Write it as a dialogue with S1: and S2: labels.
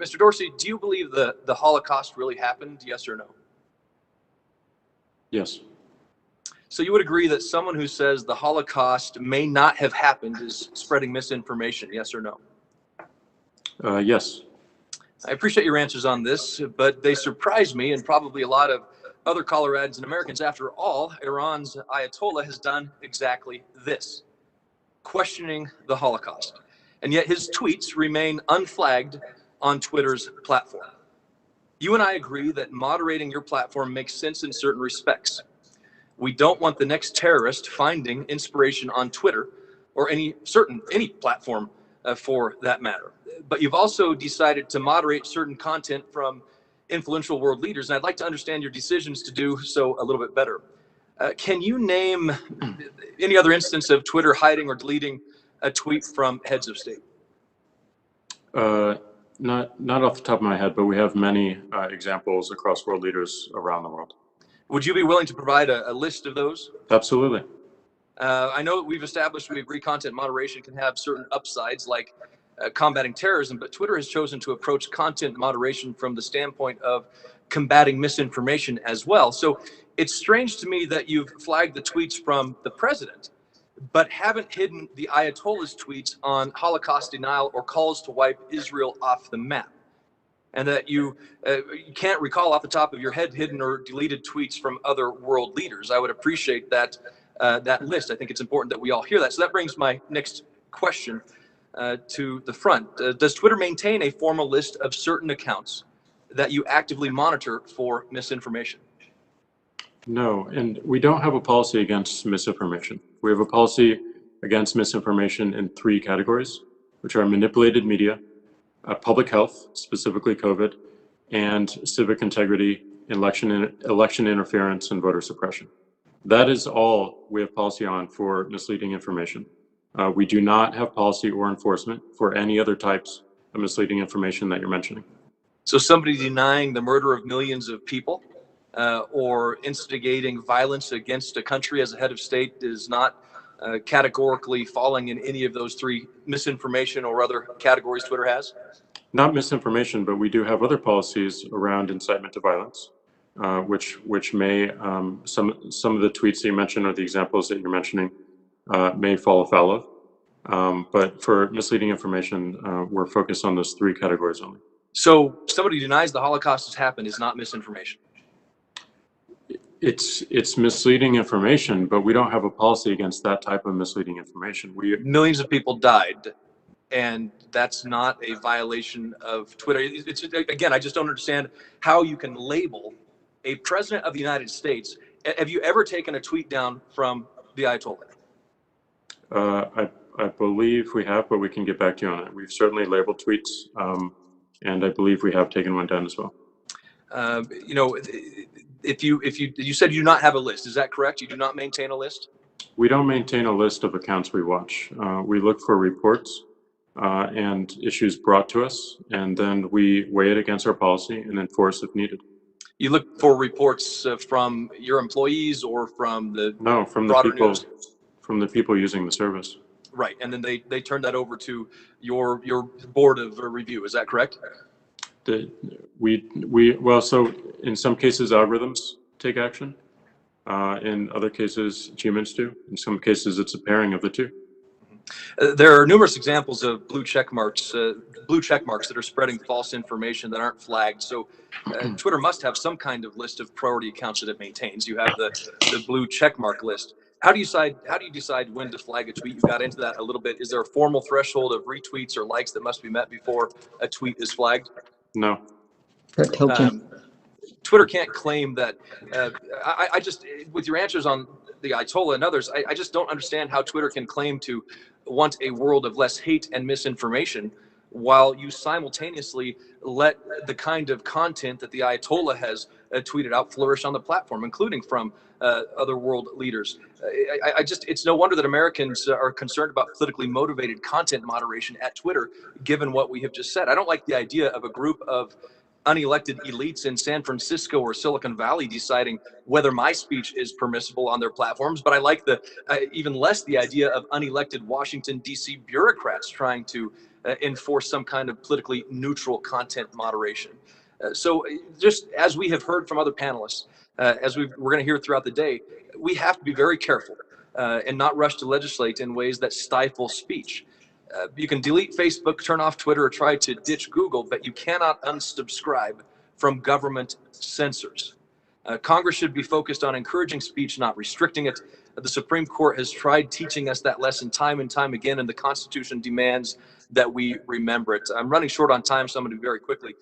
S1: Mr. Dorsey, do you believe the Holocaust really happened? Yes or no?
S2: Yes.
S1: So you would agree that someone who says the Holocaust may not have happened is spreading misinformation? Yes or no?
S2: Yes.
S1: I appreciate your answers on this, but they surprise me and probably a lot of other Coloradans and Americans. After all, Iran's Ayatollah has done exactly this, questioning the Holocaust. And yet his tweets remain unflagged on Twitter's platform. You and I agree that moderating your platform makes sense in certain respects. We don't want the next terrorist finding inspiration on Twitter or any platform for that matter. But you've also decided to moderate certain content from influential world leaders, and I'd like to understand your decisions to do so a little bit better. Can you name any other instance of Twitter hiding or deleting a tweet from heads of state?
S2: Not off the top of my head, but we have many examples across world leaders around the world.
S1: Would you be willing to provide a list of those?
S2: Absolutely.
S1: I know that we agree content moderation can have certain upsides like combating terrorism, but Twitter has chosen to approach content moderation from the standpoint of combating misinformation as well. So it's strange to me that you've flagged the tweets from the president, but haven't hidden the Ayatollah's tweets on Holocaust denial or calls to wipe Israel off the map. And that you can't recall off the top of your head hidden or deleted tweets from other world leaders. I would appreciate that list. I think it's important that we all hear that. So that brings my next question to the front. Does Twitter maintain a formal list of certain accounts that you actively monitor for misinformation?
S2: No, and we don't have a policy against misinformation. We have a policy against misinformation in 3 categories, which are manipulated media, public health, specifically COVID, and civic integrity, election interference, and voter suppression. That is all we have policy on for misleading information. We do not have policy or enforcement for any other types of misleading information that you're mentioning.
S1: So somebody denying the murder of millions of people or instigating violence against a country as a head of state is not categorically falling in any of those 3 misinformation or other categories Twitter has?
S2: Not misinformation, but we do have other policies around incitement to violence, which may, some of the tweets that you mentioned or the examples that you're mentioning may fall afoul of. But for misleading information, we're focused on those 3 categories only.
S1: So somebody who denies the Holocaust has happened is not misinformation?
S2: It's misleading information, but we don't have a policy against that type of misleading information.
S1: Millions of people died, and that's not a violation of Twitter. It's, again, I just don't understand how you can label a president of the United States. Have you ever taken a tweet down from the Ayatollah?
S2: I believe we have, but we can get back to you on it. We've certainly labeled tweets, and I believe we have taken one down as well.
S1: You know, if you said you do not have a list, is that correct? You do not maintain a list?
S2: We don't maintain a list of accounts we watch. We look for reports and issues brought to us, and then we weigh it against our policy and enforce if needed.
S1: You look for reports from your employees or from the
S2: from
S1: broader
S2: the people
S1: news?
S2: From the people using the service.
S1: Right, and then they turn that over to your board of review. Is that correct?
S2: Well, so in some cases algorithms take action. In other cases humans do. In some cases it's a pairing of the 2.
S1: There are numerous examples of blue check marks that are spreading false information that aren't flagged. So Twitter must have some kind of list of priority accounts that it maintains. You have the blue check mark list. How do you decide when to flag a tweet? You got into that a little bit. Is there a formal threshold of retweets or likes that must be met before a tweet is flagged?
S2: No.
S1: Twitter can't claim that. I just, with your answers on the Ayatollah and others, I just don't understand how Twitter can claim to want a world of less hate and misinformation while you simultaneously let the kind of content that the Ayatollah has tweeted out flourish on the platform, including from other world leaders. It's no wonder that Americans are concerned about politically motivated content moderation at Twitter, given what we have just said. I don't like the idea of a group of unelected elites in San Francisco or Silicon Valley deciding whether my speech is permissible on their platforms, but I like even less the idea of unelected Washington, D.C. bureaucrats trying to enforce some kind of politically neutral content moderation. So just as we have heard from other panelists, we're going to hear throughout the day, we have to be very careful and not rush to legislate in ways that stifle speech. You can delete Facebook, turn off Twitter, or try to ditch Google, but you cannot unsubscribe from government censors. Congress should be focused on encouraging speech, not restricting it. The Supreme Court has tried teaching us that lesson time and time again, and the Constitution demands that we remember it. I'm running short on time, so I'm going to do very quickly.